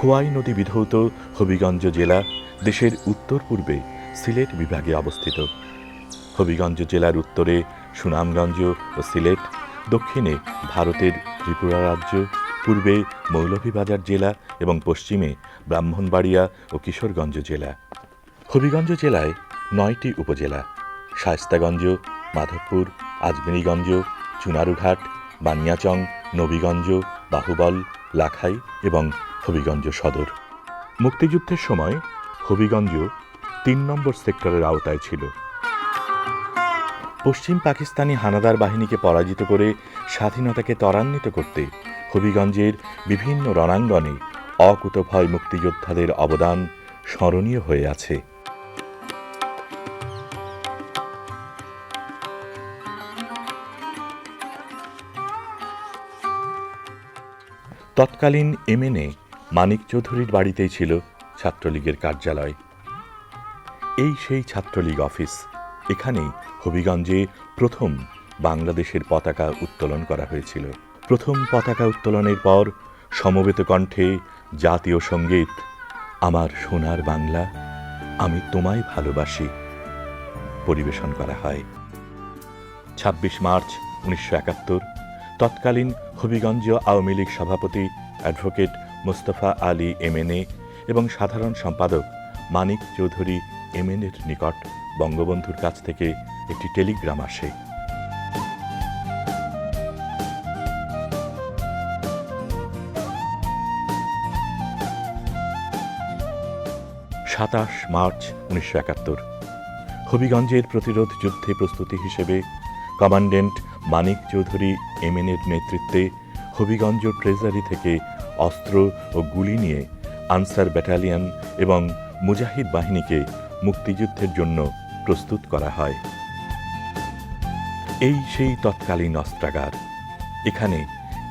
খোয়াই নদী বিধৌত হবিগঞ্জ জেলা দেশের উত্তর পূর্বে সিলেট বিভাগে অবস্থিত। হবিগঞ্জ জেলার উত্তরে সুনামগঞ্জ ও সিলেট, দক্ষিণে ভারতের ত্রিপুরা রাজ্য, পূর্বে মৌলভীবাজার জেলা এবং পশ্চিমে ব্রাহ্মণবাড়িয়া ও কিশোরগঞ্জ জেলা। হবিগঞ্জ জেলায় 9টি উপজেলা: শায়েস্তাগঞ্জ, মাধবপুর, আজমিরীগঞ্জ, চুনারুঘাট, বানিয়াচং, নবীগঞ্জ, বাহুবল, লাখাই এবং হবিগঞ্জ সদর। মুক্তিযুদ্ধের সময় হবিগঞ্জ 3 নম্বর সেক্টরের আওতায় ছিল। পশ্চিম পাকিস্তানি হানাদার বাহিনীকে পরাজিত করে স্বাধীনতাকে ত্বরান্বিত করতে হবিগঞ্জের বিভিন্ন রণাঙ্গনে অকুতোভয় মুক্তিযোদ্ধাদের অবদান স্মরণীয় হয়ে আছে। তৎকালীন এমএনএ মানিক চৌধুরীর বাড়িতেই ছিল ছাত্রলীগের কার্যালয়। এই সেই ছাত্রলীগ অফিস। এখানেই হবিগঞ্জে প্রথম বাংলাদেশের পতাকা উত্তোলন করা হয়েছিল। প্রথম পতাকা উত্তোলনের পর সমবেত কণ্ঠে জাতীয় সঙ্গীত আমার সোনার বাংলা আমি তোমায় ভালোবাসি পরিবেশন করা হয়। ২৬ মার্চ ১৯৭১ তৎকালীন হবিগঞ্জ আওয়ামী লীগ সভাপতি অ্যাডভোকেট মোস্তফা আলী এমএনএ এবং সাধারণ সম্পাদক মানিক চৌধুরী এমএনএর নিকট বঙ্গবন্ধুর কাছ থেকে একটি টেলিগ্রাম আসে। ২৭ মার্চ ১৯৭১ হবিগঞ্জের প্রতিরোধ যুদ্ধে প্রস্তুতি হিসেবে কমান্ড্যান্ট মানিক চৌধুরী এমএনএর নেতৃত্বে হবিগঞ্জ ট্রেজারি থেকে অস্ত্র ও গুলি নিয়ে আনসার ব্যাটালিয়ন এবং মুজাহিদ বাহিনীকে মুক্তিযুদ্ধের জন্য প্রস্তুত করা হয়। এই সেই তৎকালীন অস্ত্রাগার। এখানে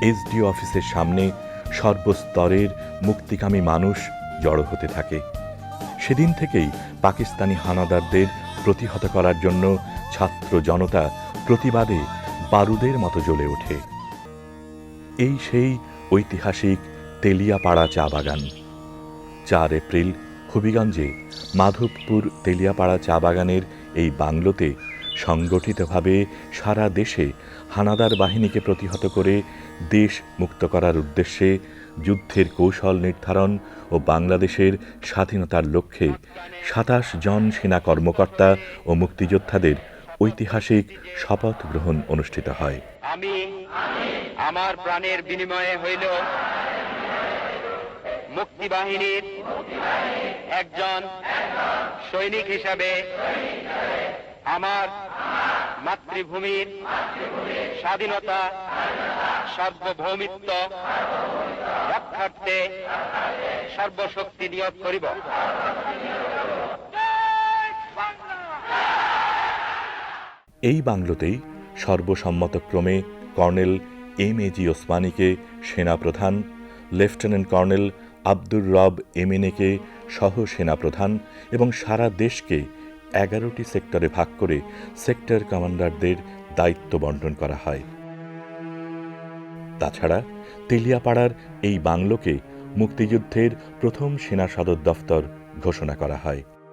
এসডিও অফিসের সামনে সর্বস্তরের মুক্তিকামী মানুষ জড়ো হতে থাকে। সেদিন থেকেই পাকিস্তানি হানাদারদের প্রতিহত করার জন্য ছাত্র জনতা প্রতিবাদে বারুদের মতো জ্বলে ওঠে। এই সেই ঐতিহাসিক তেলিয়াপাড়া চা বাগান। ৪ এপ্রিল হবিগঞ্জে মাধবপুর তেলিয়াপাড়া চা বাগানের এই বাংলোতে সংগঠিতভাবে সারা দেশে হানাদার বাহিনীকে প্রতিহত করে দেশ মুক্ত করার উদ্দেশ্যে যুদ্ধের কৌশল নির্ধারণ ও বাংলাদেশের স্বাধীনতার লক্ষ্যে ২৭ জন সেনা কর্মকর্তা ও মুক্তিযোদ্ধাদের ঐতিহাসিক শপথ গ্রহণ অনুষ্ঠিত হয়। আমি আমার প্রাণের বিনিময়ে হইল মুক্তিবাহিনীর একজন সৈনিক হিসাবে আমার মাতৃভূমির স্বাধীনতা সার্বভৌমিত্ব রক্ষার্থে সর্বশক্তি নিয়োগ করিব। এই বাংলোতেই সর্বসম্মতক্রমে কর্নেল এম.এ.জি. ওসমানীকে সেনাপ্রধান, লেফটেন্যান্ট কর্নেল আব্দুর রব এমএনএকে সহ সেনাপ্রধান এবং সারা দেশকে 11টি সেক্টরে ভাগ করে সেক্টর কমান্ডারদের দায়িত্ব বণ্টন করা হয়। তাছাড়া তেলিয়াপাড়ার এই বাংলোকে মুক্তিযুদ্ধের প্রথম সেনা সদর দফতর ঘোষণা করা হয়।